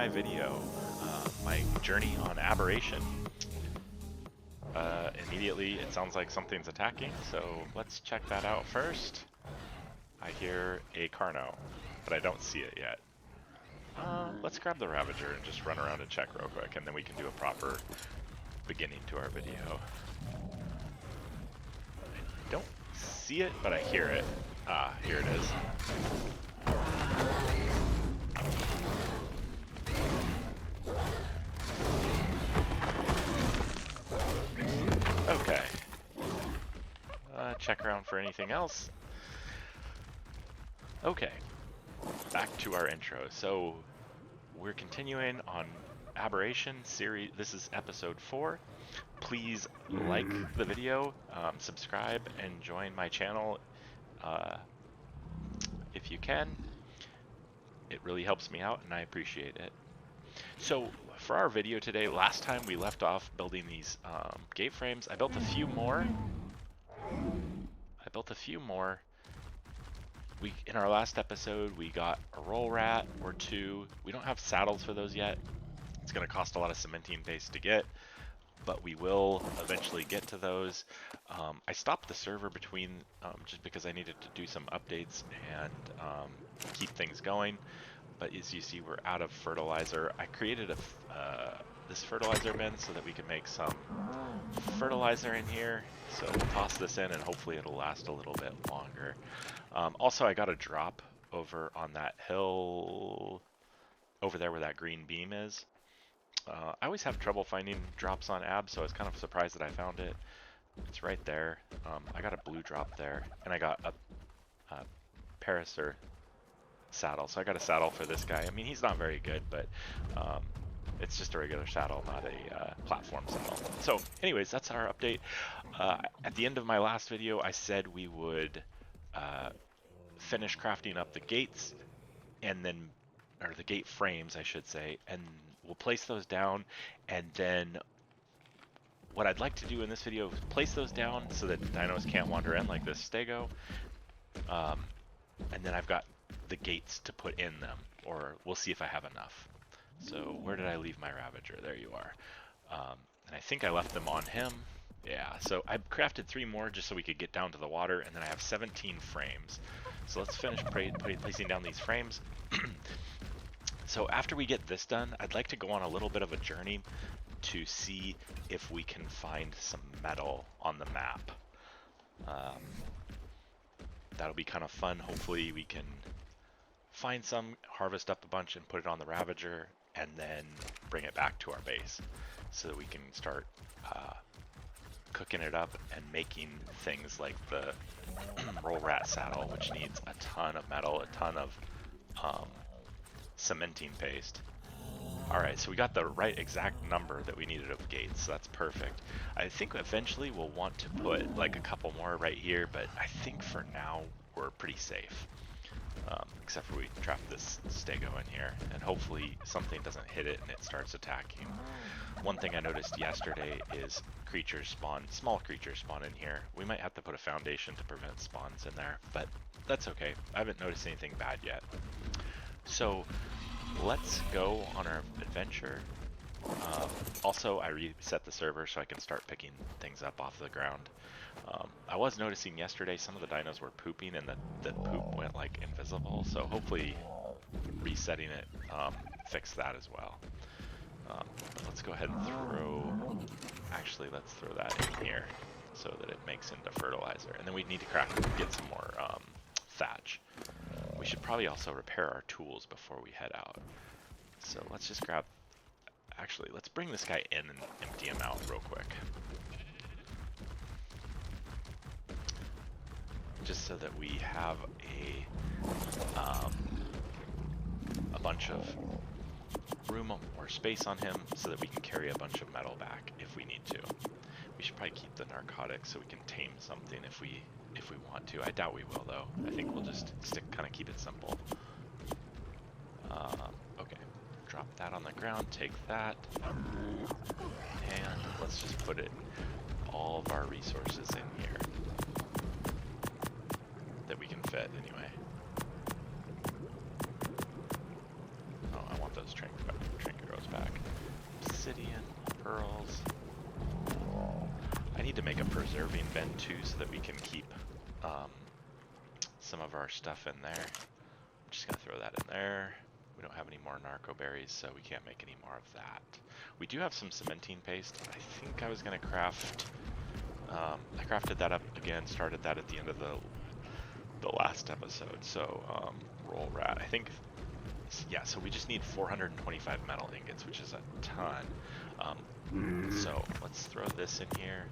my video, my journey on Aberration. Immediately it sounds like something's attacking, so let's check that out first. I hear a Carno, but I don't see it yet. Let's grab the Ravager and just run around and check real quick, and then we can do a proper beginning to our video. I don't see it, but I hear it. Ah, here it is. Okay. Check around for anything else. Okay. Back to our intro. So we're continuing on Aberration series. This is episode 4. Please like the video, subscribe, and join my channel if you can. It really helps me out and I appreciate it. So for our video today, last time we left off building these gate frames. I built a few more. In our last episode, we got a roll rat or 2. We don't have saddles for those yet. It's going to cost a lot of cementine paste to get, but we will eventually get to those. I stopped the server between just because I needed to do some updates and keep things going. But as you see, we're out of fertilizer. I created this fertilizer bin so that we can make some fertilizer in here. So we'll toss this in and hopefully it'll last a little bit longer. Also, I got a drop over on that hill over there where that green beam is. I always have trouble finding drops on Ab, so I was kind of surprised that I found it. It's right there. I got a blue drop there, and I got a Parasaur saddle. So I got a saddle for this guy. I mean, he's not very good, but it's just a regular saddle, not a platform saddle. So anyways, that's our update. At the end of my last video, I said we would finish crafting up the gates and then, or the gate frames, I should say, and we'll place those down. And then what I'd like to do in this video is place those down so that dinos can't wander in like this stego. And then I've got the gates to put in them, or we'll see if I have enough. So where did I leave my Ravager? There you are. And I think I left them on him. Yeah, so I crafted 3 more just so we could get down to the water, and then I have 17 frames. So let's finish placing down these frames. So after we get this done, I'd like to go on a little bit of a journey to see if we can find some metal on the map. That'll be kind of fun. Hopefully we can find some, harvest up a bunch and put it on the Ravager, and then bring it back to our base so that we can start cooking it up and making things like the roll rat saddle, which needs a ton of metal, a ton of cementine paste. Alright, so we got the right exact number that we needed of gates, so that's perfect. I think eventually we'll want to put like a couple more right here, but I think for now we're pretty safe. Except for we trap this stego in here, and hopefully something doesn't hit it and it starts attacking. One thing I noticed yesterday is creatures spawn, small creatures spawn in here. We might have to put a foundation to prevent spawns in there, but that's okay. I haven't noticed anything bad yet. So let's go on our adventure. Also, I reset the server so I can start picking things up off the ground. I was noticing yesterday some of the dinos were pooping and the poop went like invisible, so hopefully resetting it fixed that as well. But let's go ahead and actually let's throw that in here so that it makes into fertilizer. And then we need to get some more thatch. We should probably also repair our tools before we head out. So let's just grab, actually let's bring this guy in and empty him out real quick. Just so that we have a bunch of room or space on him so that we can carry a bunch of metal back if we need to. We should probably keep the narcotics so we can tame something if we want to. I doubt we will though. I think we'll just keep it simple. Okay, drop that on the ground, take that, and let's just put all of our resources in here that we can fit anyway. Oh, I want those train obsidian, pearls. I need to make a preserving bin too so that we can keep some of our stuff in there. I'm just gonna throw that in there. We don't have any more narco berries, so we can't make any more of that. We do have some cementine paste. I think I was gonna craft. I crafted that up again. Started that at the end of the last episode. So roll rat. I think. Yeah. So we just need 425 metal ingots, which is a ton. So let's throw this in here,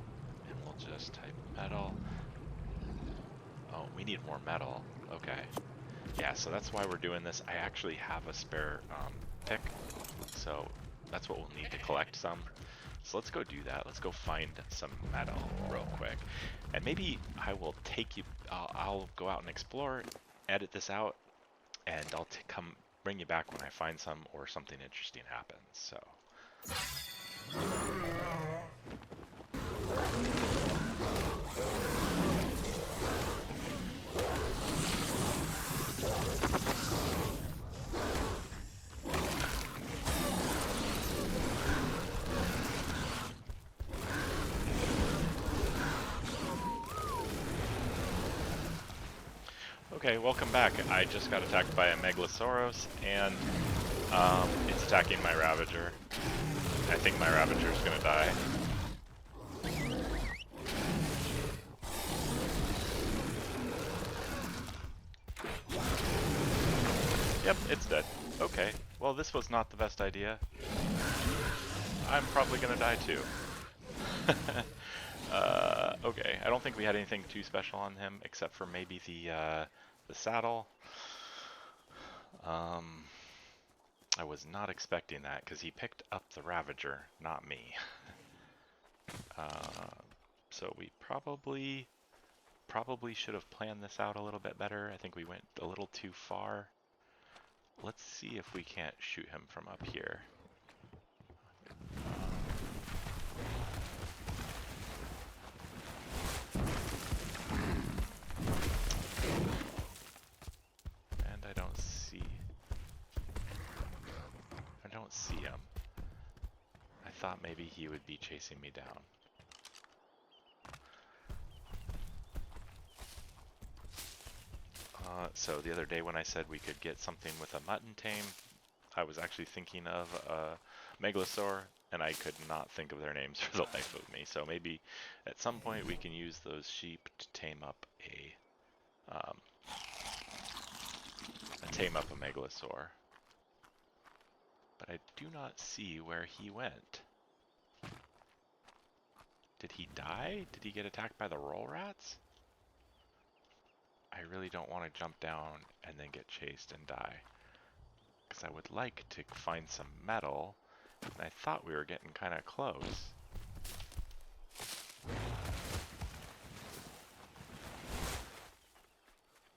and we'll just type metal. Oh, we need more metal. Okay. Yeah, so that's why we're doing this. I actually have a spare pick, so that's what we'll need to collect some. So let's go do that. Let's go find some metal real quick. And maybe I will take you, I'll go out and explore, edit this out, and I'll come bring you back when I find some or something interesting happens. So. Okay, welcome back. I just got attacked by a Megalosaurus, and it's attacking my Ravager. I think my Ravager is gonna die. Yep, it's dead. Okay, well this was not the best idea. I'm probably gonna die too. Okay, I don't think we had anything too special on him, except for maybe the saddle. I was not expecting that, because he picked up the Ravager, not me. So we probably should have planned this out a little bit better. I think we went a little too far. Let's see if we can't shoot him from up here. And I don't see him. I thought maybe he would be chasing me down. So the other day when I said we could get something with a mutton tame, I was actually thinking of a Megalosaur, and I could not think of their names for the life of me. So maybe at some point we can use those sheep to tame up a Megalosaur. But I do not see where he went. Did he die? Did he get attacked by the roll rats? I really don't want to jump down and then get chased and die. Because I would like to find some metal, and I thought we were getting kind of close.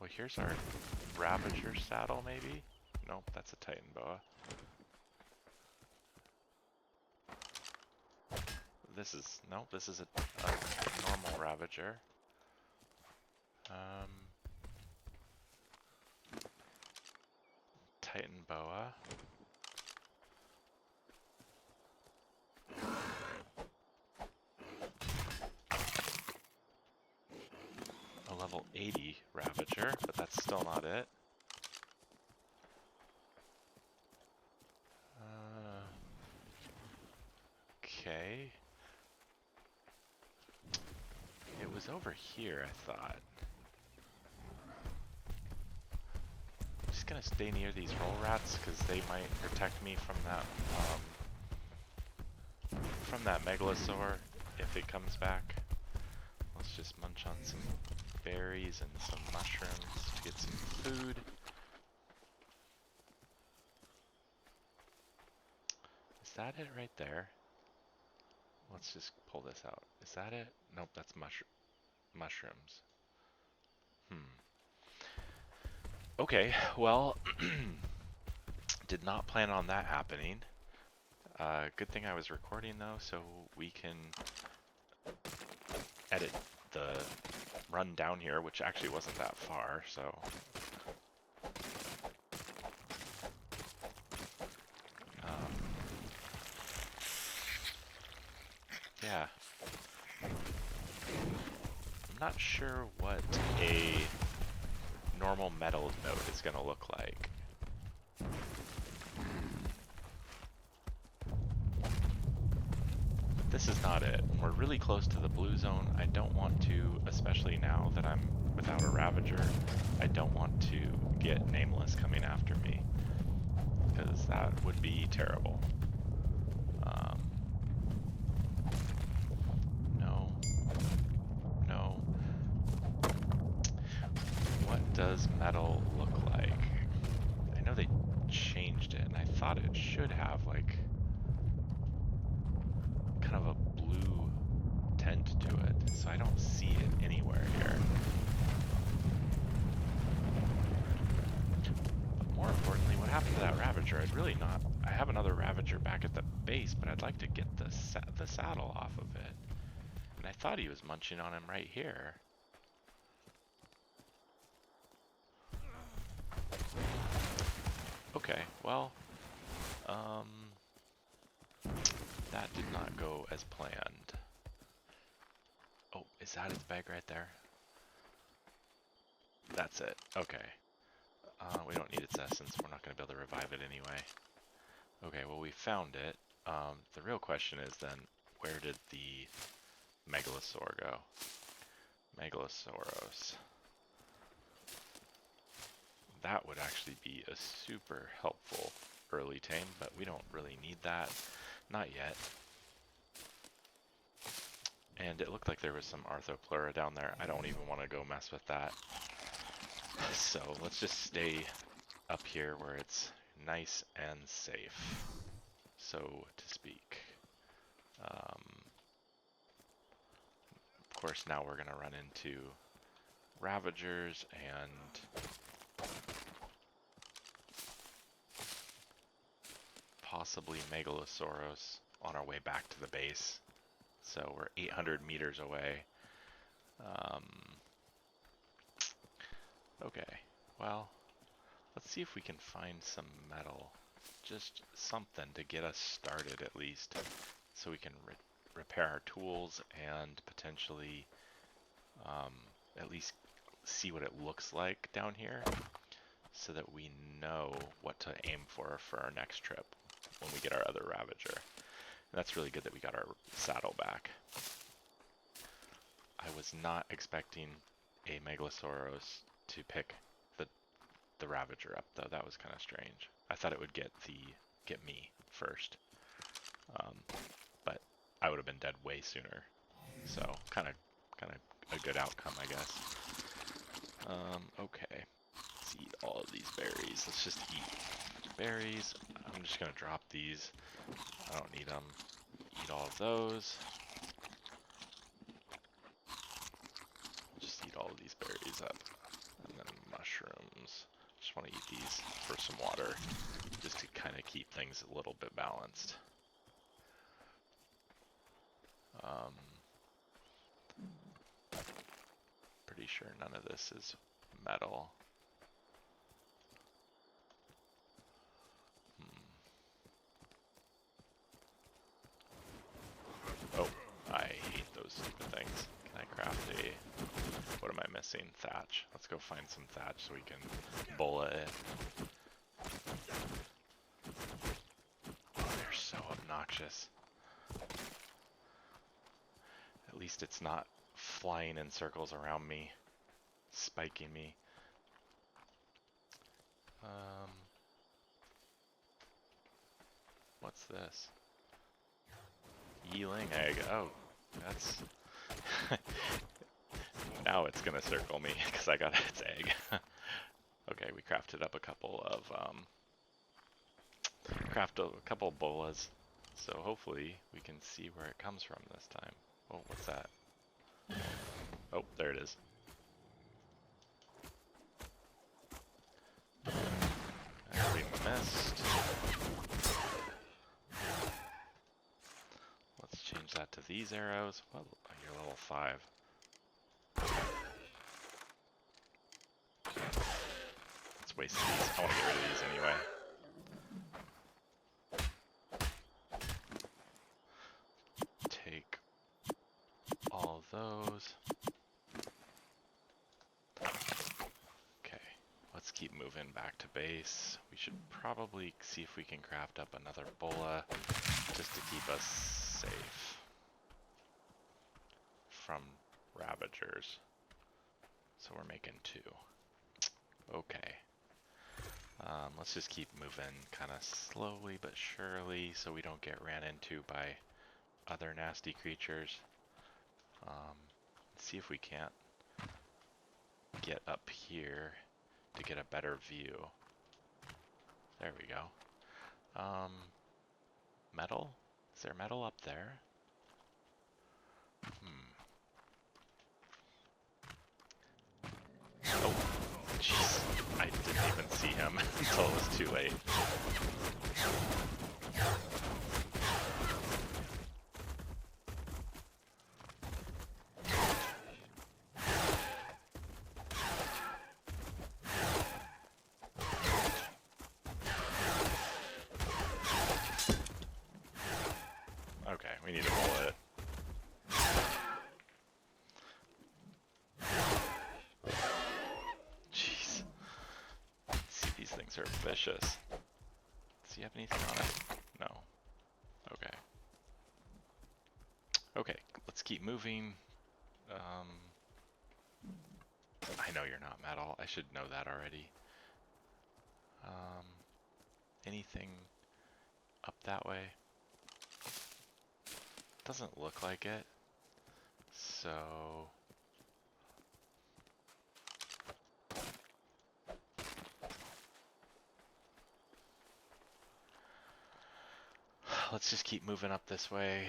Well, here's our Ravager saddle, maybe? Nope, that's a Titan boa. This is a normal Ravager. Titan boa. A level 80 Ravager, but that's still not it. Okay. It was over here, I thought. I'm just gonna stay near these roll rats because they might protect me from that Megalosaur if it comes back. Let's just munch on some berries and some mushrooms to get some food. Is that it right there? Let's just pull this out. Is that it? Nope, that's mushrooms. Okay, well, did not plan on that happening. Good thing I was recording though, so we can edit the run down here, which actually wasn't that far, so. Yeah. I'm not sure what a normal metal node is going to look like. But this is not it. We're really close to the blue zone. I don't want to, especially now that I'm without a Ravager, I don't want to get Nameless coming after me, because that would be terrible. No. No. What does metal look like? I know they changed it, and I thought it should have, like, kind of a blue tint to it, so I don't see it anywhere here. But more importantly, what happened to that Ravager? I have another Ravager back at the base, but I'd like to get the saddle off of it. And I thought he was munching on him right here. Okay, well, that did not go as planned. Oh, is that his bag right there? That's it. Okay. We don't need its essence. We're not going to be able to revive it anyway. Okay, well, we found it. The real question is then, where did the Megalosaur go? Megalosauros. That would actually be a super helpful early tame, but we don't really need that. Not yet. And it looked like there was some Arthropleura down there. I don't even want to go mess with that. So let's just stay up here where it's nice and safe, so to speak. Of course, now we're going to run into Ravagers and possibly Megalosauros on our way back to the base. So we're 800 meters away. Okay, well, let's see if we can find some metal. Just something to get us started at least, so we can repair our tools and potentially at least see what it looks like down here, so that we know what to aim for our next trip when we get our other Ravager. And that's really good that we got our saddle back. I was not expecting a Megalosauros to pick the Ravager up, though. That was kind of strange. I thought it would get me first, but I would have been dead way sooner. So kind of a good outcome, I guess. Okay, let's eat all of these berries. Let's just eat berries. I'm just gonna drop these. I don't need them. Eat all of those. Just eat all of these berries up. And then mushrooms. Just want to eat these for some water, just to kind of keep things a little bit balanced. Pretty sure none of this is metal. Oh, I hate those stupid things. Can I craft what am I missing? Thatch. Let's go find some thatch so we can bola it. Oh, they're so obnoxious. At least it's not flying in circles around me, spiking me. What's this? Yeeling egg. Oh, that's... Now it's gonna circle me because I got its egg. Okay, we crafted up a couple of bolas, so hopefully we can see where it comes from this time. Oh, what's that? Oh, there it is. And we missed. Let's change that to these arrows. Well, you're level 5. Let's waste these. I want to get rid of these anyway. Take those. Okay, let's keep moving back to base. We should probably see if we can craft up another bola just to keep us safe from ravagers. So we're making 2. Okay. Let's just keep moving kind of slowly but surely so we don't get ran into by other nasty creatures. See if we can't get up here to get a better view. There we go. Metal? Is there metal up there? Oh, jeez. I didn't even see him until it was too late. Okay, we need a bullet. Jeez. See, these things are vicious. Does he have anything on it? No. Okay. Okay, let's keep moving. I know you're not metal. I should know that already. Anything up that way? Doesn't look like it. So... let's just keep moving up this way.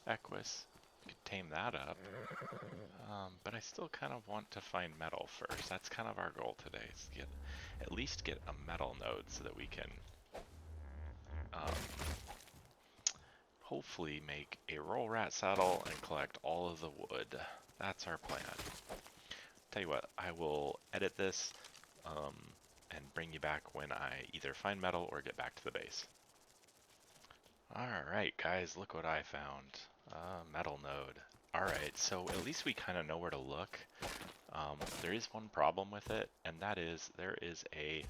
Equus. Could tame that up. But I still kind of want to find metal first. That's kind of our goal today, is to at least get a metal node so that we can hopefully make a roll rat saddle and collect all of the wood. That's our plan. Tell you what, I will edit this and bring you back when I either find metal or get back to the base. Alright guys, look what I found. Metal node. Alright, so at least we kind of know where to look. There is one problem with it, and that is there is a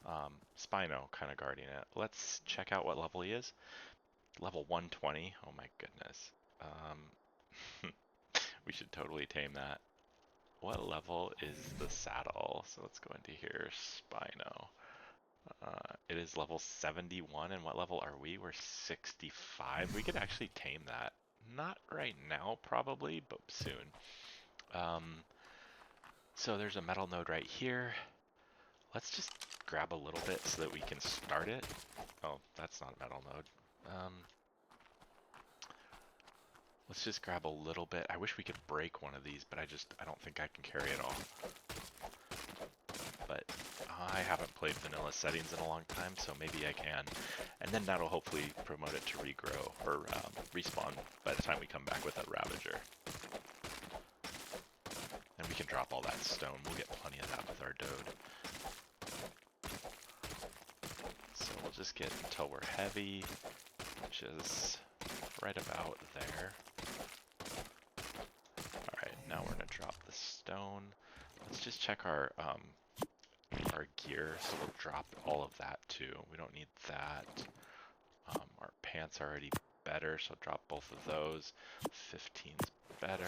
Spino kind of guarding it. Let's check out what level he is. Level 120. Oh my goodness. We should totally tame that. What level is the saddle? So let's go into here. Spino. It is level 71, and what level are we? We're 65. We could actually tame that. Not right now, probably, but soon. So there's a metal node right here. Let's just grab a little bit so that we can start it. Oh, that's not a metal node. Let's just grab a little bit. I wish we could break one of these, but I don't think I can carry it all. But I haven't played vanilla settings in a long time, so maybe I can. And then that'll hopefully promote it to regrow or respawn by the time we come back with a Ravager. And we can drop all that stone. We'll get plenty of that with our Dode. So we'll just get until we're heavy, which is right about there. Alright, now we're going to drop the stone. Let's just check our gear, so we'll drop all of that too. We don't need that. Our pants are already better, so drop both of those. 15's better.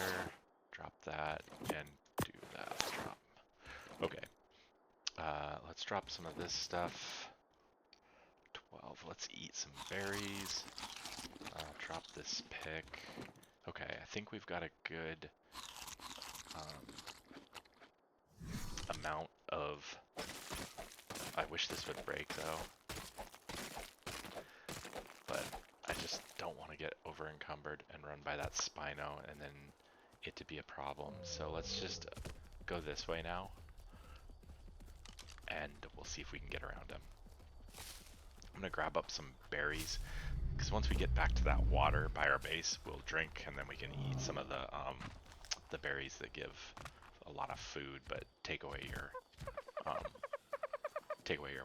Drop that, and do that. Drop. Okay. Let's drop some of this stuff. 12. Let's eat some berries. Drop this pick. Okay, I think we've got a good amount of... I wish this would break though. But I just don't want to get over encumbered and run by that Spino and then it to be a problem. So let's just go this way now. And we'll see if we can get around him. I'm going to grab up some berries, because once we get back to that water by our base, we'll drink, and then we can eat some of the berries that give a lot of food, but take away your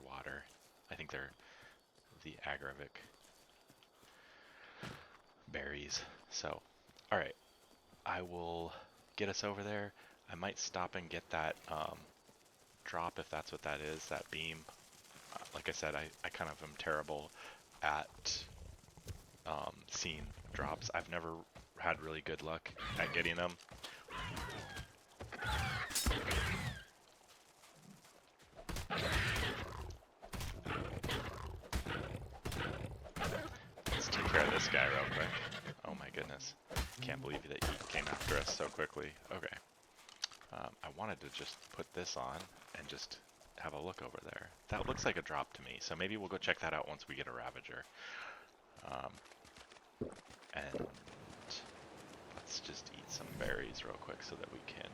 water. I think they're the agrivic berries. So, all right, I will get us over there. I might stop and get that drop if that's what that is, that beam. Like I said, I kind of am terrible at seeing drops. I've never had really good luck at getting them. Let's take care of this guy real quick. Oh my goodness. Can't believe that he came after us so quickly. Okay. I wanted to just put this on and just have a look over there. That looks like a drop to me, so maybe we'll go check that out once we get a Ravager. And let's just eat some berries real quick so that we can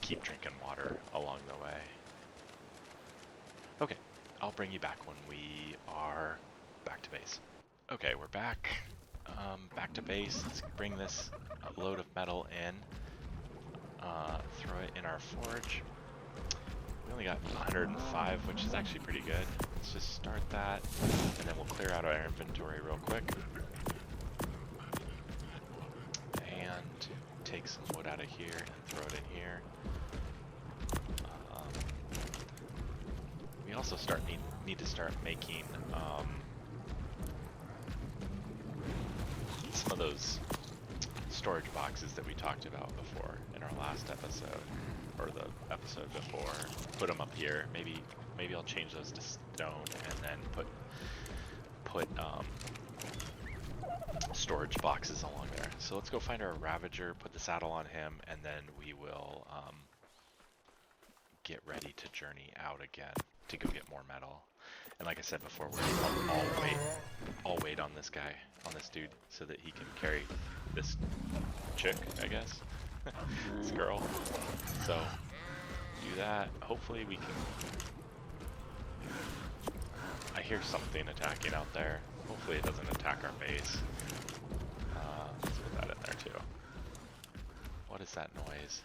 keep drinking water along the way. Okay, I'll bring you back when we are back to base. Okay, we're back. Back to base. Let's bring this load of metal in. Throw it in our forge. We only got 105, which is actually pretty good. Let's just start that, and then we'll clear out our inventory real quick. And take some wood out of here and throw it in here. We also need to start making some of those storage boxes that we talked about before in our last episode, or the episode before. Put them up here. Maybe I'll change those to stone and then put storage boxes along there. So let's go find our Ravager, put the saddle on him, and then we will get ready to journey out again to go get more metal. And like I said before, I'll wait on this guy, on this dude, so that he can carry this chick, I guess. This girl. So do that. Hopefully we can. I hear something attacking out there. Hopefully it doesn't attack our base. Let's put that in there too. What is that noise?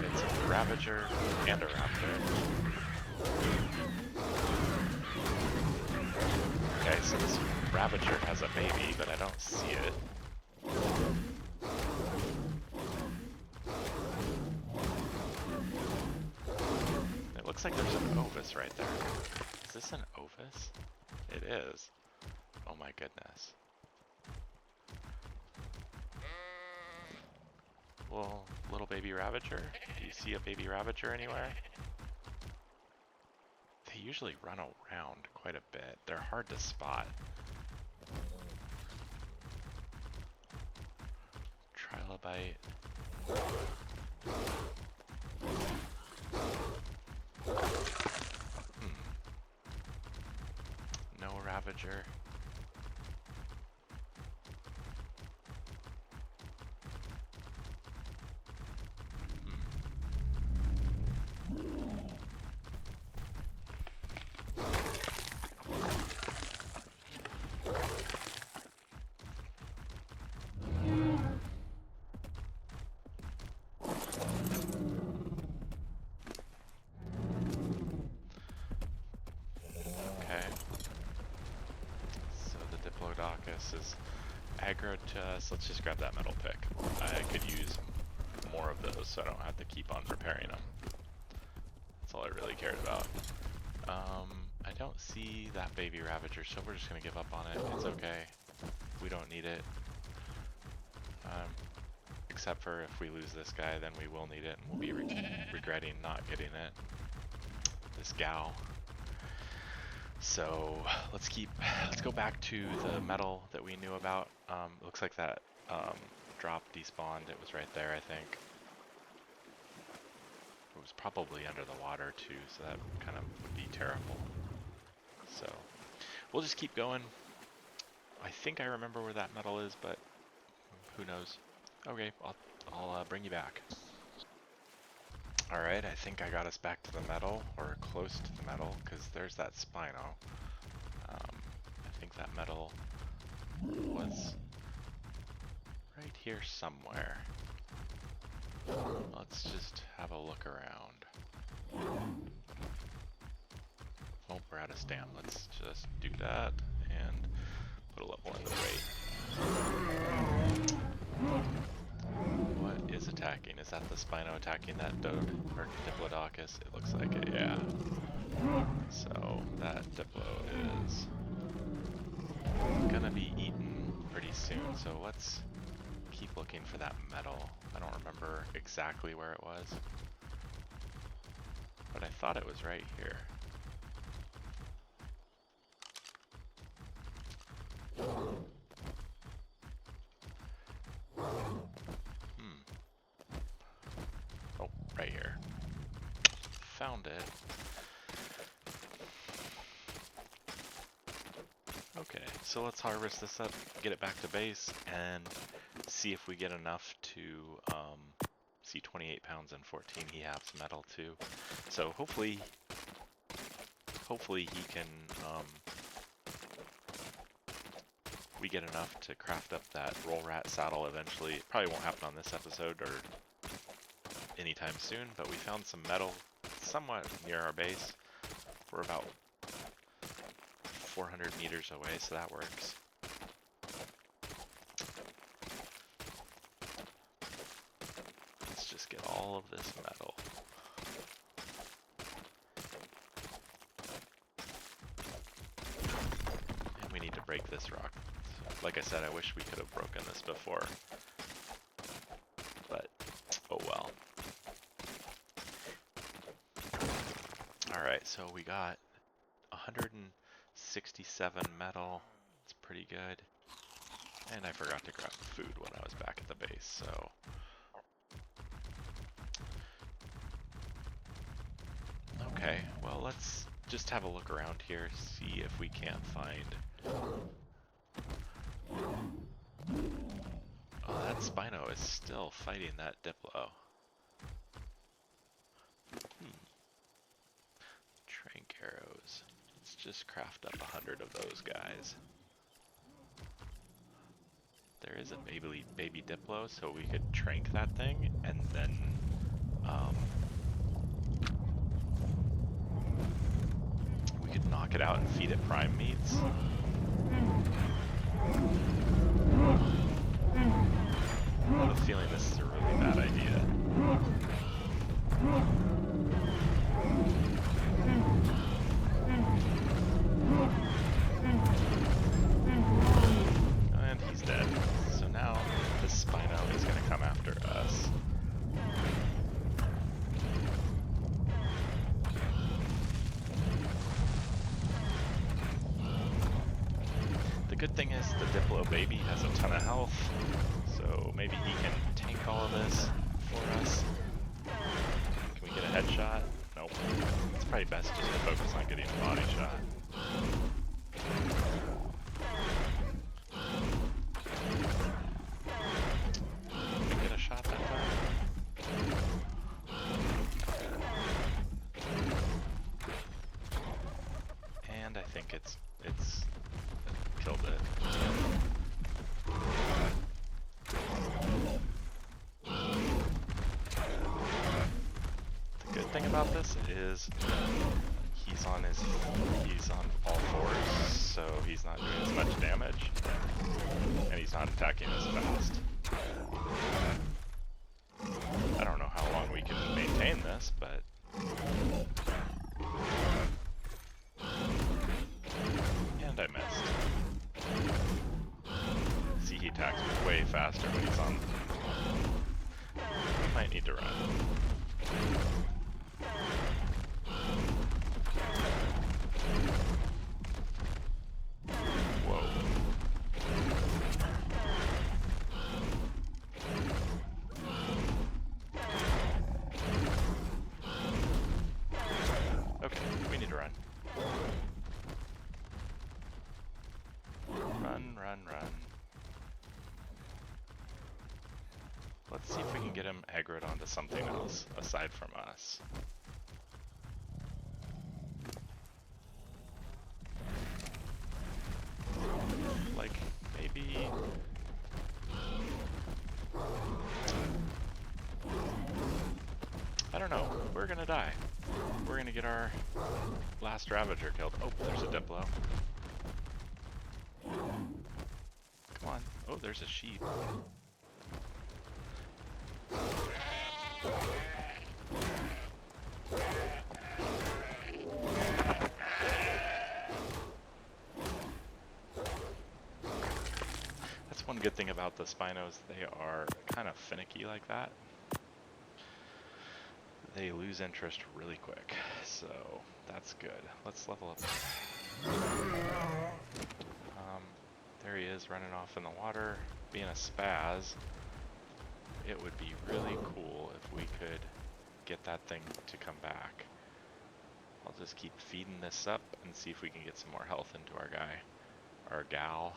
It's a Ravager and a Raptor. Okay, so this Ravager has a baby, but I don't see it. It looks like there's an Ovis right there. Is this an Ovis? It is. Oh my goodness. Well, little baby Ravager? Do you see a baby Ravager anywhere? They usually run around quite a bit. They're hard to spot. Trilobite. No Ravager. Is aggro to us. Let's just grab that metal pick. I could use more of those so I don't have to keep on repairing them. That's all I really cared about. I don't see that baby Ravager, so we're just gonna give up on it. It's okay. We don't need it. Except for if we lose this guy, then we will need it, and we'll be regretting not getting it. This gal. So let's go back to the metal that we knew about. Looks like that drop despawned. It was right there, I think. It was probably under the water too, so that kind of would be terrible. So we'll just keep going. I think I remember where that metal is, but who knows? Okay, I'll bring you back. Alright, I think I got us back to the metal, or close to the metal, because there's that Spino. I think that metal was right here somewhere. Let's just have a look around. Oh, we're out of stam. Let's just do that and put a level in the weight. What is attacking? Is that the Spino attacking that Dode or Diplodocus? It looks like it, yeah. So that Diplo is gonna be eaten pretty soon, so let's keep looking for that metal. I don't remember exactly where it was, but I thought it was right here. Oh, right here. Found it. Okay, so let's harvest this up, get it back to base, and see if we get enough to see 28 pounds and 14 he has metal too. So hopefully he can we get enough to craft up that roll rat saddle eventually. It probably won't happen on this episode or anytime soon, but we found some metal somewhat near our base. We're about 400 meters away, so that works. Let's just get all of this metal. And we need to break this rock. Like I said, I wish we could have broken this before. But, oh well. Alright, so we got 167 metal. It's pretty good. And I forgot to grab food when I was back at the base, so... Okay, well let's just have a look around here, see if we can't find... Oh, that Spino is still fighting that Diplo. Trank arrows. Let's just craft up 100 of those guys. There is a baby Diplo, so we could trank that thing, and then we could knock it out and feed it prime meats. I have a feeling this is a really bad idea. And he's dead. So now this Spino is going to come after us. The good thing is the Diplo baby has a ton of health, so maybe he can tank all of this for us. Can we get a headshot? Nope. It's probably best just to focus on getting a body shot. Did we get a shot that time? And I think it's killed it. The good thing about this is he's on all fours, so he's not doing as much damage, and he's not attacking as fast. I don't know how long we can maintain this, but and I missed. See, he attacks way faster when he's on. We might need to run. Whoa. Okay, we need to run. Run. Let's see if we can get him aggroed onto something else aside from us. Like, maybe... I don't know. We're gonna die. We're gonna get our last Ravager killed. Oh, there's a Diplo. Come on. Oh, there's a sheep. That's one good thing about the Spinos. They are kind of finicky like that. They lose interest really quick, so that's good. Let's level up. There he is running off in the water, being a spaz. It would be really cool if we could get that thing to come back. I'll just keep feeding this up and see if we can get some more health into our guy, our gal.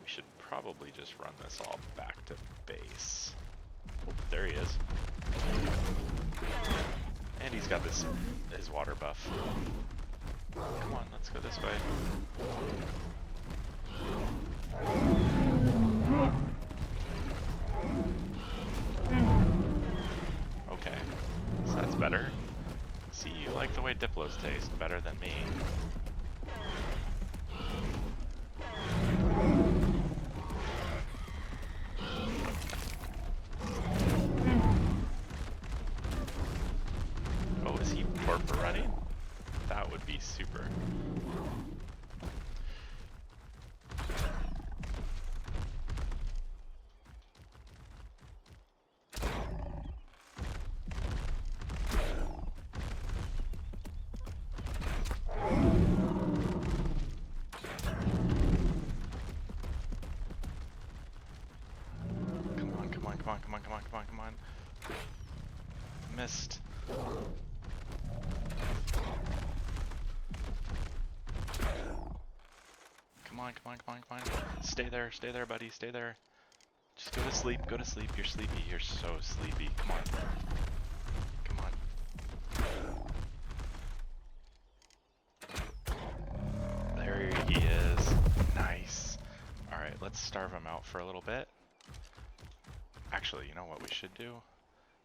We should probably just run this all back to base. Oh, there he is. And he's got his water buff. Come on, let's go this way. Okay, so that's better. See, you like the way Diplos taste better than me. Oh, is he torpor running? That would be super. Come on. Missed. Come on. Stay there, buddy, stay there. Just go to sleep. You're sleepy. You're so sleepy. Come on. There he is. Nice. Alright, let's starve him out for a little bit. Actually, you know what we should do?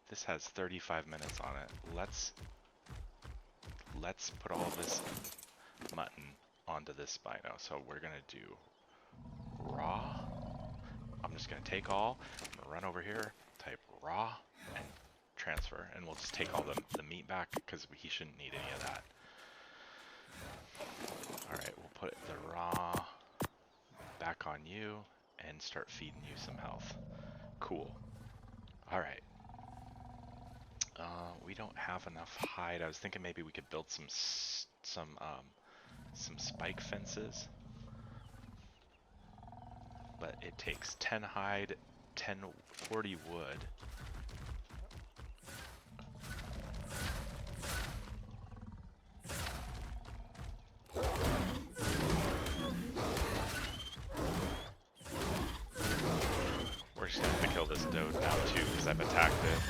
This has 35 minutes on it. Let's put all this mutton onto this Spino. So we're gonna do raw. I'm just gonna take all, I'm gonna run over here, type raw, and transfer, and we'll just take all the meat back because he shouldn't need any of that. Alright, we'll put the raw back on you and start feeding you some health. Cool. Alright. We don't have enough hide. I was thinking maybe we could build some spike fences. But it takes 10 hide, 40 wood. We're just gonna have to kill this Dode now too, because I've attacked it.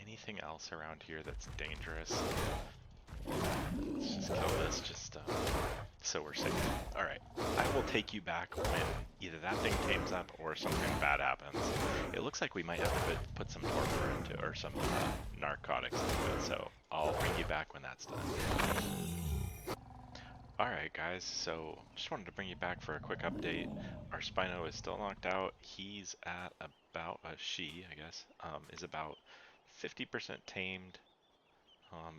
Anything else around here that's dangerous? Let's just kill this, just so we're safe. Alright, I will take you back when either that thing tames up or something bad happens. It looks like we might have to put some torpor into, or some narcotics into it, so I'll bring you back when that's done. Alright guys, so just wanted to bring you back for a quick update. Our Spino is still knocked out. He's at about, she, I guess, is about 50% tamed.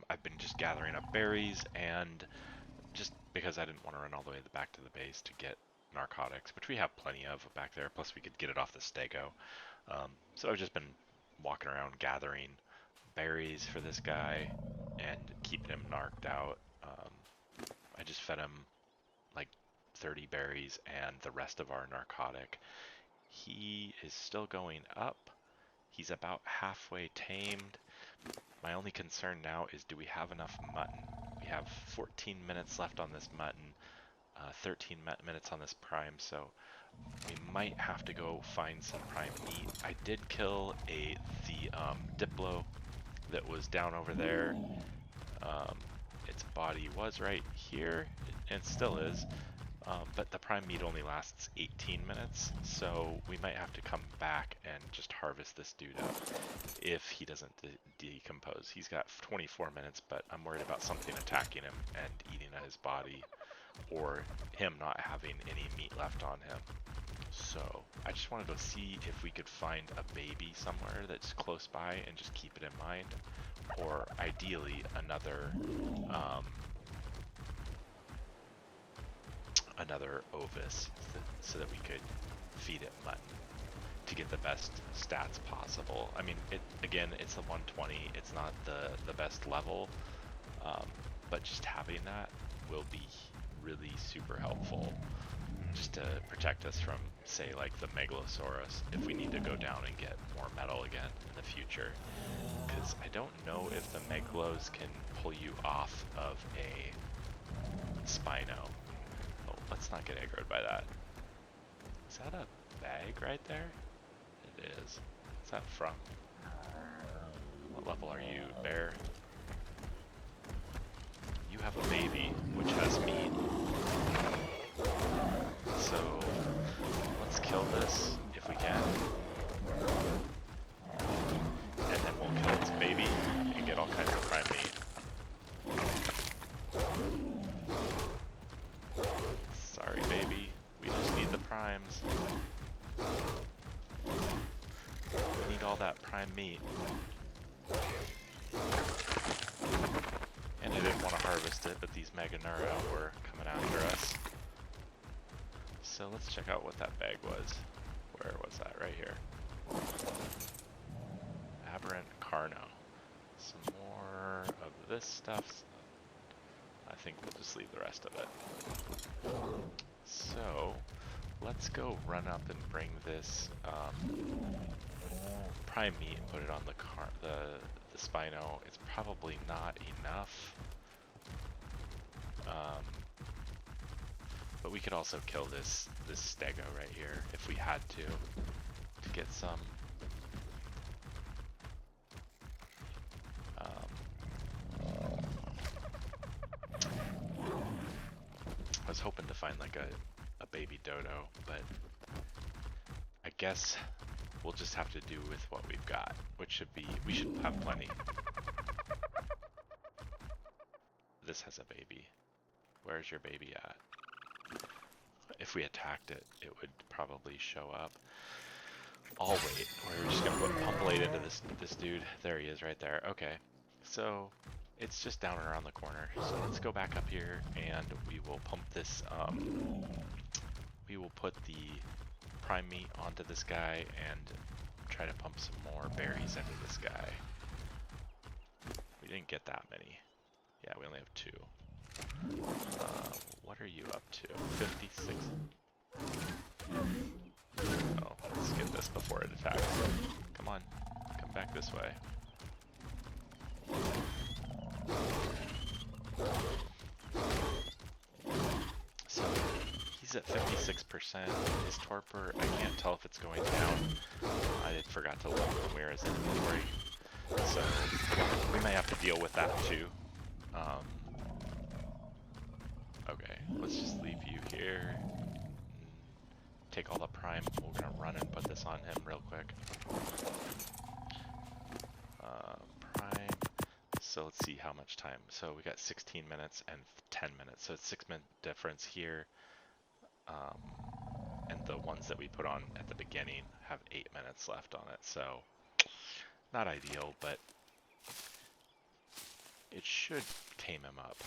I've been just gathering up berries, and just because I didn't want to run all the way back to the base to get narcotics, which we have plenty of back there, plus we could get it off the stego. So I've just been walking around gathering berries for this guy and keeping him narked out. I just fed him like 30 berries and the rest of our narcotic. He is still going up. He's about halfway tamed, My only concern now is, do we have enough mutton? We have 14 minutes left on this mutton, 13 minutes on this prime, so we might have to go find some prime meat. I did kill the Diplo that was down over there. Its body was right here, and still is, but the prime meat only lasts 18 minutes, so we might have to come back and just harvest this dude up if he doesn't decompose. He's got 24 minutes, but I'm worried about something attacking him and eating at his body, or him not having any meat left on him. So I just wanted to see if we could find a baby somewhere that's close by and just keep it in mind, or ideally another ovis so that we could feed it mutton to get the best stats possible. I mean, again, it's a 120. It's not the best level, but just having that will be really super helpful, just to protect us from, say, like the Megalosaurus, if we need to go down and get more metal again in the future. Because I don't know if the Megalos can pull you off of a Spino. Oh, let's not get aggroed by that. Is that a bag right there? It is. What's that from? What level are you, bear? You have a baby, which has meat. So, let's kill this if we can. And then we'll kill its baby and get all kinds of prime meat. Sorry, baby. We just need the primes. We need all that prime meat. And I didn't want to harvest it, but these Meganura were coming after us. So let's check out what that bag was. Where was that? Right here. Aberrant Carno. Some more of this stuff. I think we'll just leave the rest of it. So let's go run up and bring this prime meat and put it on the Spino. It's probably not enough. But we could also kill this stego right here if we had to get some. I was hoping to find like a baby dodo, but I guess we'll just have to do with what we've got, which we should have plenty. This has a baby. Where's your baby at? If we attacked it, it would probably show up. I'll wait. We're just gonna put pumpulate into this dude. There he is right there. Okay. So it's just down and around the corner. So let's go back up here and we will pump this, we will put the prime meat onto this guy and try to pump some more berries into this guy. We didn't get that many. Yeah, we only have 2. What are you up to? 56? Oh, let's get this before it attacks. Come on, come back this way. So, he's at 56%. His torpor, I can't tell if it's going down. I forgot to look when we were in his inventory. So, we may have to deal with that too. Okay, let's just leave you here. Take all the prime. We're gonna run and put this on him real quick. Prime. So let's see how much time. So we got 16 minutes and 10 minutes. So it's 6-minute difference here. And the ones that we put on at the beginning have 8 minutes left on it. So not ideal, but it should tame him up.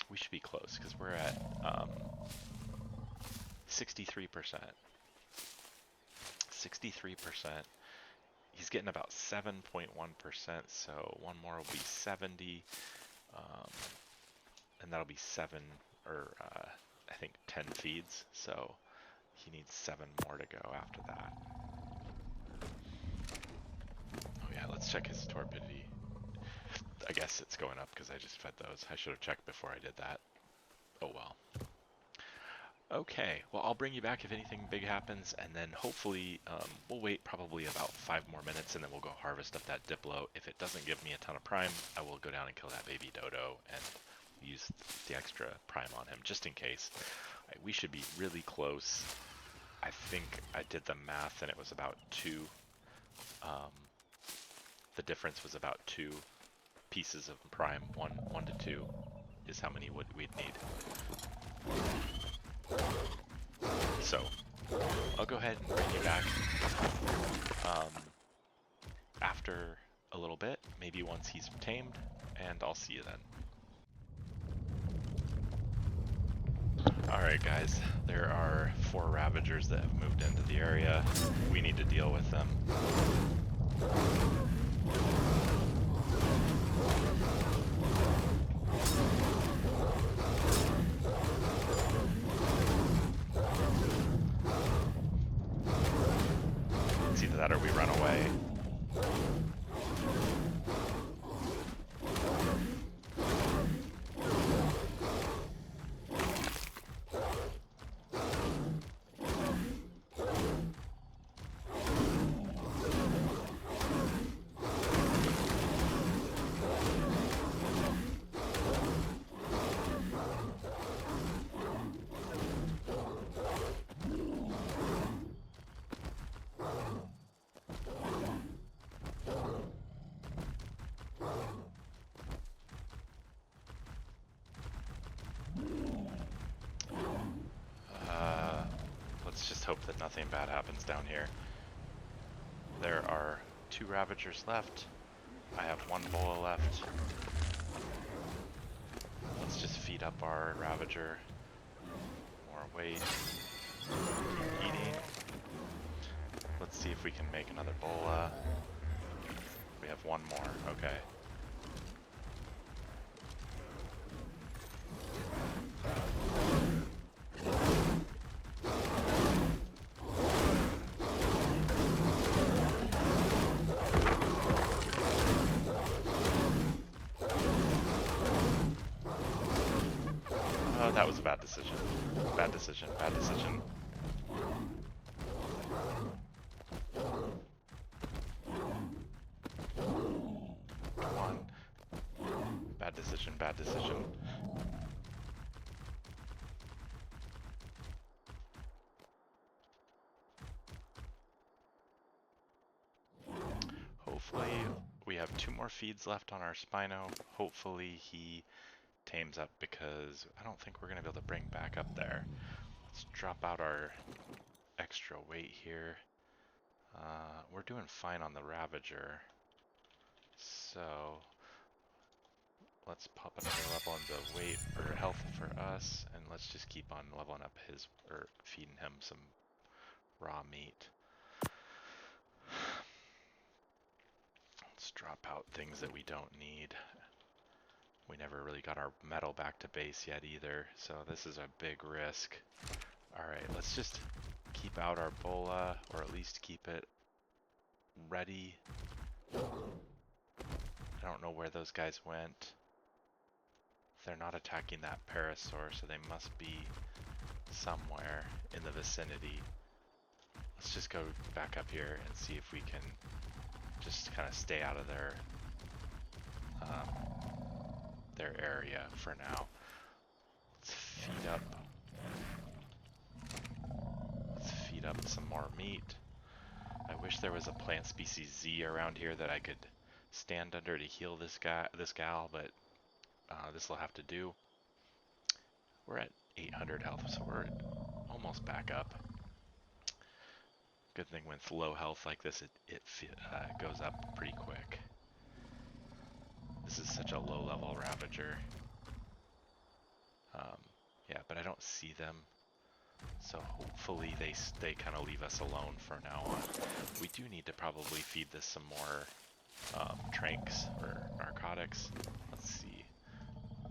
We should be close because we're at 63%. 63%. He's getting about 7.1%, so one more will be 70. And that'll be 7, or I think 10 feeds, so he needs 7 more to go after that. Oh yeah, let's check his torpidity. I guess it's going up because I just fed those. I should have checked before I did that. Oh well. Okay, well I'll bring you back if anything big happens, and then hopefully we'll wait probably about 5 more minutes, and then we'll go harvest up that Diplo. If it doesn't give me a ton of prime, I will go down and kill that baby dodo and use the extra prime on him, just in case. Right, we should be really close. I think I did the math, and it was about 2. The difference was about 2 pieces of prime. One to 2 is how many we'd need. So, I'll go ahead and bring you back after a little bit, maybe once he's tamed, and I'll see you then. Alright guys, there are 4 Ravagers that have moved into the area. We need to deal with them. It's either that or we run away. Let's just hope that nothing bad happens down here. There are 2 Ravagers left. I have 1 Bola left. Let's just feed up our Ravager. More weight. Keep eating. Let's see if we can make another Bola. We have 1 more. Okay. Oh, that was a bad decision. Bad decision. Bad decision. Come on. Bad decision. Bad decision. Hopefully we have 2 more feeds left on our Spino. Hopefully he tames up, because I don't think we're going to be able to bring back up there. Let's drop out our extra weight here. We're doing fine on the Ravager. So let's pop another level into weight or health for us, and let's just keep on leveling up his, or feeding him some raw meat. Let's drop out things that we don't need. We never really got our metal back to base yet either, so this is a big risk. Alright, let's just keep out our Bola, or at least keep it ready. I don't know where those guys went. They're not attacking that Parasaur, so they must be somewhere in the vicinity. Let's just go back up here and see if we can just kind of stay out of their area for now. Let's feed up. Let's feed up some more meat. I wish there was a plant species Z around here that I could stand under to heal this gal, but this will have to do. We're at 800 health, so we're almost back up. Good thing with low health like this, it goes up pretty quick. This is such a low level Ravager. Yeah, but I don't see them. So hopefully they kind of leave us alone from now on. We do need to probably feed this some more tranks or narcotics. Let's see.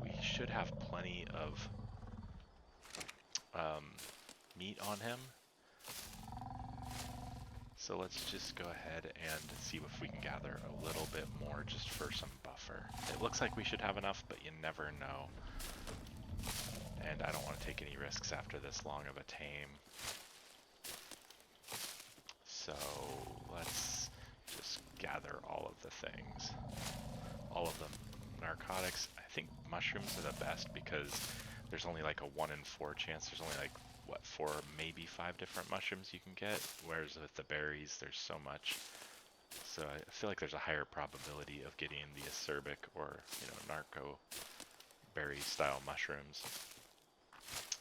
We should have plenty of meat on him. So let's just go ahead and see if we can gather a little bit more just for some buffer. It looks like we should have enough, but you never know. And I don't want to take any risks after this long of a tame. So let's just gather all of the things. All of the narcotics. I think mushrooms are the best because there's only like a 1 in 4 chance. There's only like, what, 4, maybe 5 different mushrooms you can get. Whereas with the berries, there's so much. So I feel like there's a higher probability of getting the acerbic or, you know, narco berry style mushrooms.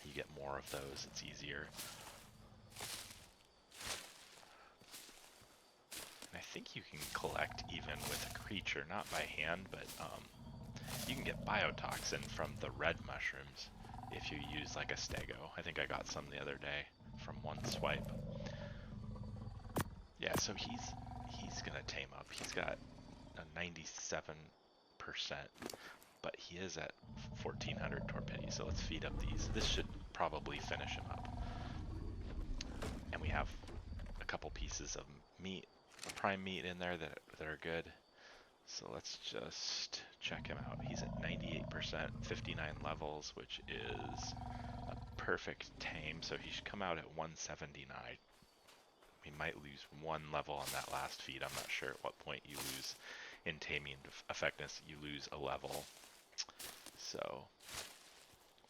You get more of those, it's easier. And I think you can collect even with a creature, not by hand, but you can get biotoxin from the red mushrooms if you use like a stego. I think I got some the other day from one swipe. Yeah, so he's gonna tame up. He's got a 97%, but he is at 1400 torpidity, so let's feed up these. This should probably finish him up. And we have a couple pieces of meat, prime meat in there that are good. So let's just check him out. He's at 98%, 59 levels, which is a perfect tame, so he should come out at 179. We might lose 1 level on that last feed. I'm not sure at what point you lose in taming effectiveness. You lose a level. So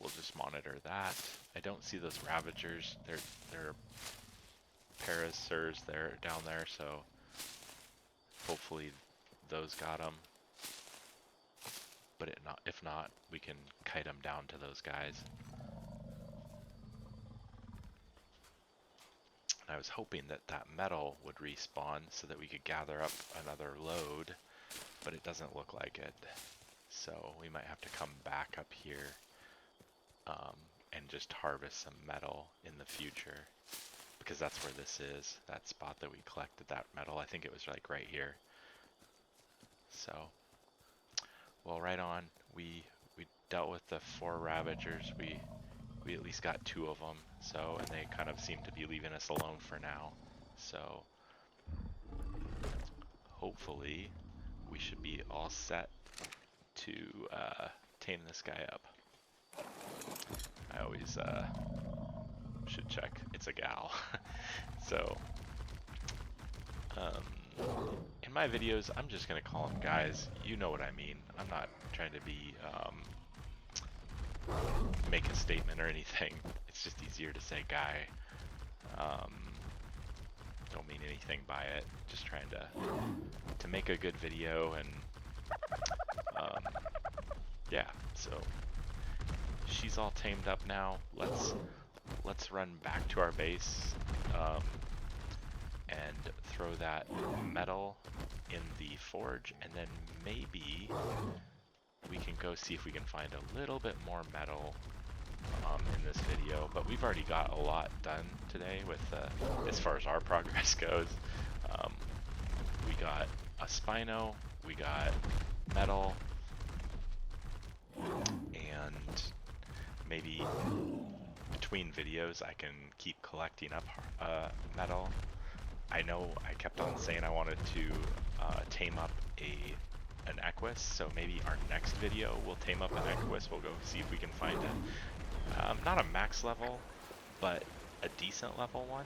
we'll just monitor that. I don't see those Ravagers. They're Parasurs there down there, so hopefully those got them. But if not, we can kite them down to those guys. And I was hoping that that metal would respawn so that we could gather up another load, but it doesn't look like it. So we might have to come back up here and just harvest some metal in the future, because that's where this is, that spot that we collected that metal. I think it was like right here. So, well, right on. We dealt with the 4 Ravagers. We at least got 2 of them. So, and they kind of seem to be leaving us alone for now. So, hopefully, we should be all set to tame this guy up. I always should check. It's a gal. So, in my videos, I'm just going to call them guys. You know what I mean. I'm not trying to be, make a statement or anything. It's just easier to say guy. Don't mean anything by it. Just trying to make a good video, and yeah, so she's all tamed up now. Let's run back to our base and throw that metal in the forge, and then maybe we can go see if we can find a little bit more metal in this video. But we've already got a lot done today with as far as our progress goes. We got a Spino, we got metal, and maybe between videos I can keep collecting up metal. I know I kept on saying I wanted to tame up an Equus, so maybe our next video we'll tame up an Equus. We'll go see if we can find it. Not a max level, but a decent level one.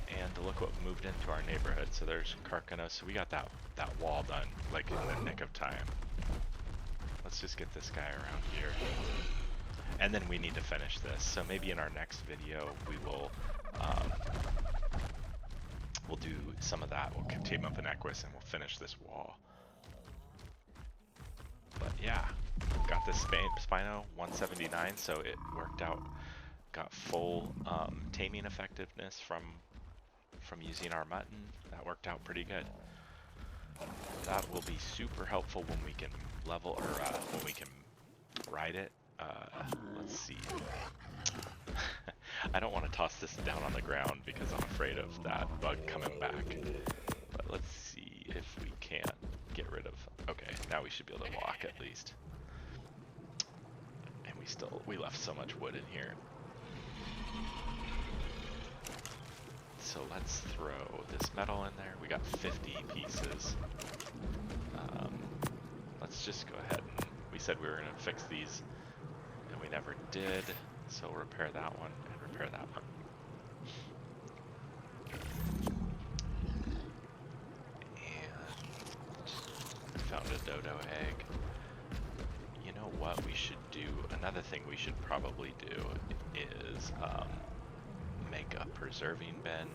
And look what moved into our neighborhood. So there's Carcanos. So we got that wall done, like in the nick of time. Let's just get this guy around here. And then we need to finish this. So maybe in our next video we will we'll do some of that. We'll tame up an Equus and we'll finish this wall. But yeah, got this Spino 179, so it worked out. Got full taming effectiveness from using our mutton. That worked out pretty good. That will be super helpful when we can level, or when we can ride it. Let's see. I don't want to toss this down on the ground because I'm afraid of that bug coming back. But let's see if we can't get rid of... Okay, now we should be able to walk at least. And we left so much wood in here. so let's throw this metal in there. We got 50 pieces. Let's just go ahead and, we said we were going to fix these, and we never did, so we'll repair that one and repair that one. And I found a dodo egg. You know what we should do? Another thing we should probably do is make a preserving bin.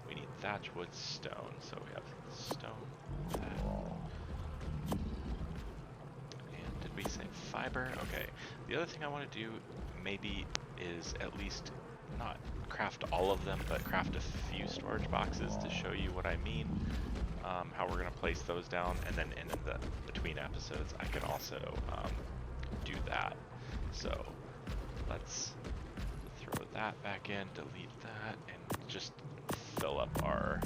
We need thatch, wood, stone. So we have stone, that. And did we say fiber? Okay. The other thing I want to do maybe is at least not craft all of them, but craft a few storage boxes to show you what I mean. How we're going to place those down, and then in the between episodes I can also do that. So let's throw that back in, delete that, and just fill up our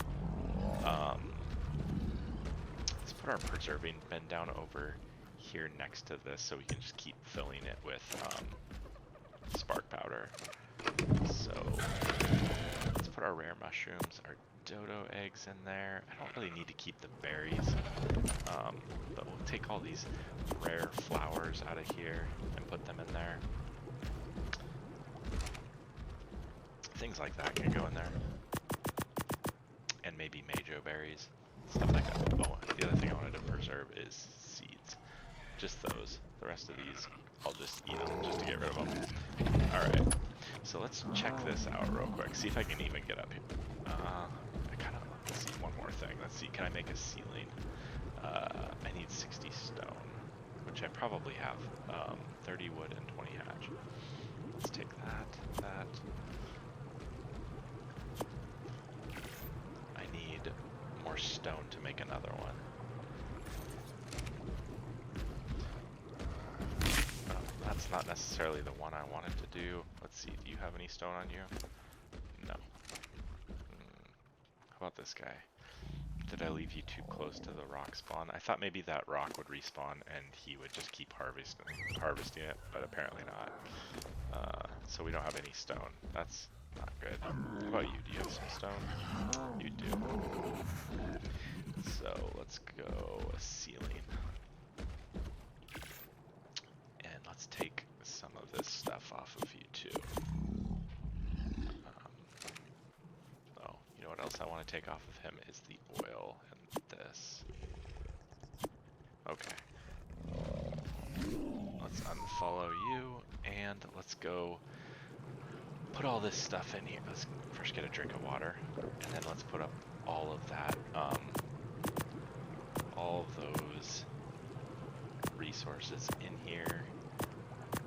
let's put our preserving bin down over here next to this so we can just keep filling it with spark powder. So let's put our rare mushrooms, our dodo eggs in there. I don't really need to keep the berries, but we'll take all these rare flowers out of here and put them in there. Things like that can go in there. And maybe majo berries, stuff like that. Oh, the other thing I wanted to preserve is seeds. Just those. The rest of these, I'll just eat them just to get rid of them. Alright, so let's check this out real quick. See if I can even get up here. Let's see, one more thing. Let's see, can I make a ceiling? I need 60 stone, which I probably have. 30 wood and 20 hatch. Let's take that. I need more stone to make another one. That's not necessarily the one I wanted to do. Let's see, do you have any stone on you? No. How about this guy? Did I leave you too close to the rock spawn? I thought maybe that rock would respawn and he would just keep harvesting it, but apparently not. So we don't have any stone. That's not good. How about you? Do you have some stone? You do. So let's go a ceiling. And let's take some of this stuff off of you too. Oh, you know what else I want to take off of him is the oil and this. Okay. Let's unfollow you and let's go put all this stuff in here. Let's first get a drink of water and then let's put up all of that, all of those resources in here.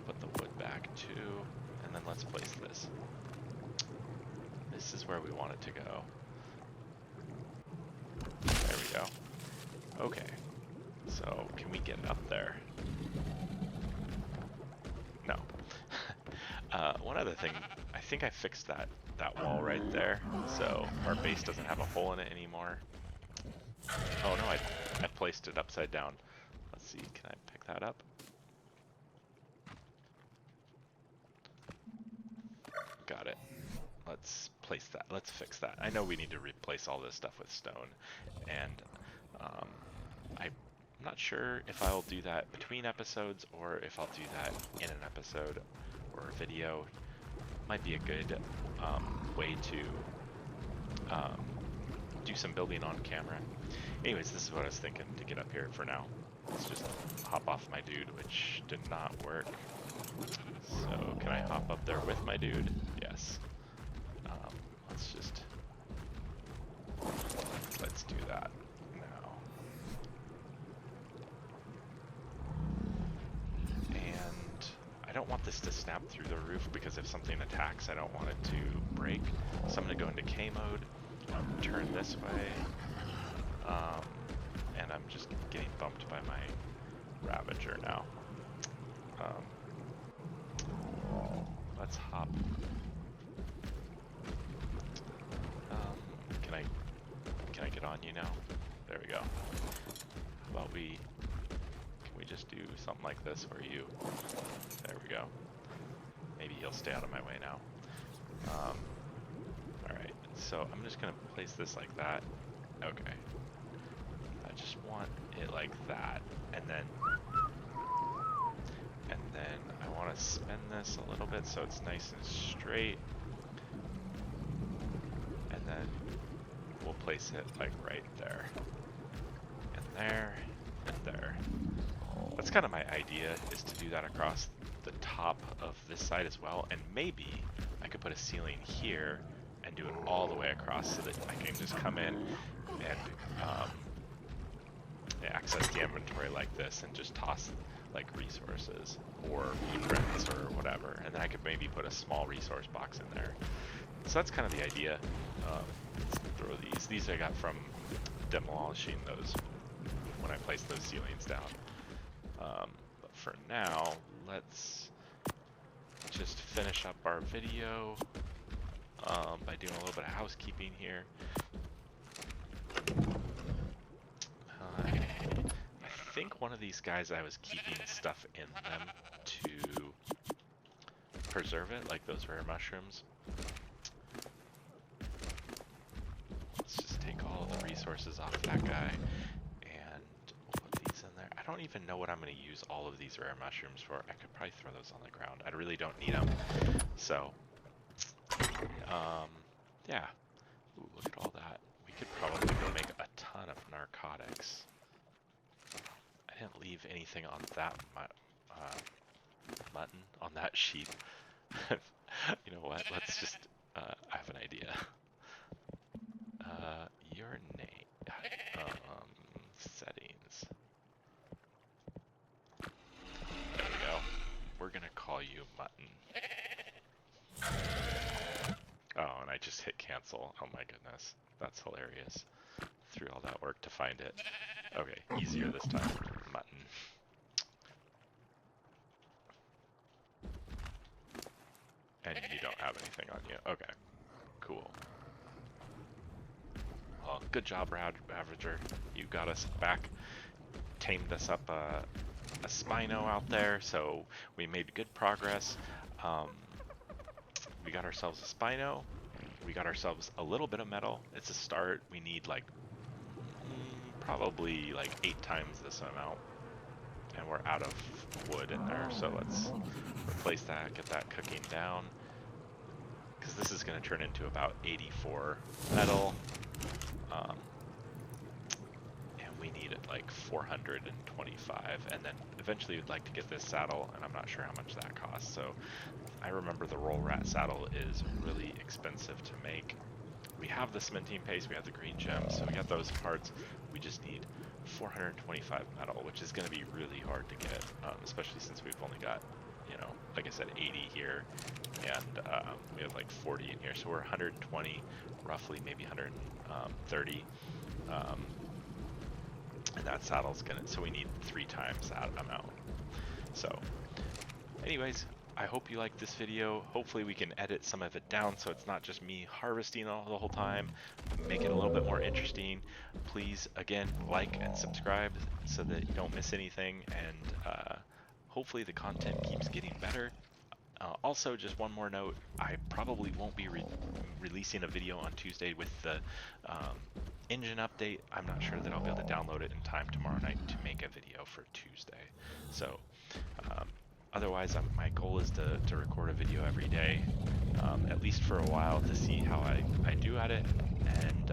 Put the wood back too, and then let's place this. This is where we want it to go. There we go. Okay, so can we get up there? No. One other thing, I think I fixed that wall right there, so our base doesn't have a hole in it anymore. Oh no, I placed it upside down. Let's see, can I pick that up? Got it. Let's place that. Let's fix that. I know we need to replace all this stuff with stone, and I'm not sure if I'll do that between episodes or if I'll do that in an episode or a video. Might be a good way to do some building on camera. Anyways, this is what I was thinking to get up here for now. Let's just hop off my dude, which did not work. So can I hop up there with my dude? Yes. Let's do that now. And I don't want this to snap through the roof because if something attacks, I don't want it to break. So I'm gonna go into K mode, turn this way, and I'm just getting bumped by my Ravager now. Let's hop. Can I get on you now? There we go. How about can we just do something like this for you? There we go. Maybe he'll stay out of my way now. Alright, So I'm just gonna place this like that. Okay. I just want it like that, and then I want to spin this a little bit so it's nice and straight, and then we'll place it like right there, and there, and there. That's kind of my idea, is to do that across the top of this side as well, and maybe I could put a ceiling here and do it all the way across so that I can just come in and access the inventory like this and just toss like resources or blueprints or whatever, and then I could maybe put a small resource box in there. So that's kind of the idea. Let's throw these. These I got from demolishing those when I placed those ceilings down. But for now, let's just finish up our video by doing a little bit of housekeeping here. I think one of these guys, I was keeping stuff in them to preserve it, like those rare mushrooms. Let's just take all of the resources off that guy, and we'll put these in there. I don't even know what I'm going to use all of these rare mushrooms for. I could probably throw those on the ground. I really don't need them. So, yeah. Ooh, look at all that. We could probably go make a ton of narcotics. I didn't leave anything on that mutton, on that sheep. You know what? Let's just, I have an idea. Your name, settings. There we go. We're gonna call you Mutton. Oh, and I just hit cancel. Oh my goodness. That's hilarious. Through all that work to find it. Okay, easier this time. Mutton. And you don't have anything on you. Okay, cool. Well, good job, Aberration. You got us back. Tamed us up a Spino out there, so we made good progress. We got ourselves a Spino. We got ourselves a little bit of metal. It's a start. We need like probably like 8 times this amount, and we're out of wood in there. So let's replace that, get that cooking down, because this is going to turn into about 84 metal. And we need it like 425, and then eventually we'd like to get this saddle, and I'm not sure how much that costs. So I remember the roll rat saddle is really expensive to make. We have the cementine paste, we have the green gems, so we got those parts. We just need 425 metal, which is going to be really hard to get, especially since we've only got, you know, like I said, 80 here, and we have like 40 in here, so we're 120, roughly, maybe 130. And that saddle's gonna, so we need 3 times that amount. So anyways, I hope you liked this video. Hopefully we can edit some of it down so it's not just me harvesting the whole time, make it a little bit more interesting. Please, again, like and subscribe so that you don't miss anything, and hopefully the content keeps getting better. Also, just one more note, I probably won't be releasing a video on Tuesday with the engine update. I'm not sure that I'll be able to download it in time tomorrow night to make a video for Tuesday. So otherwise, my goal is to record a video every day, at least for a while, to see how I do at it, and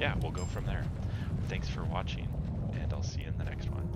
yeah, we'll go from there. Thanks for watching, and I'll see you in the next one.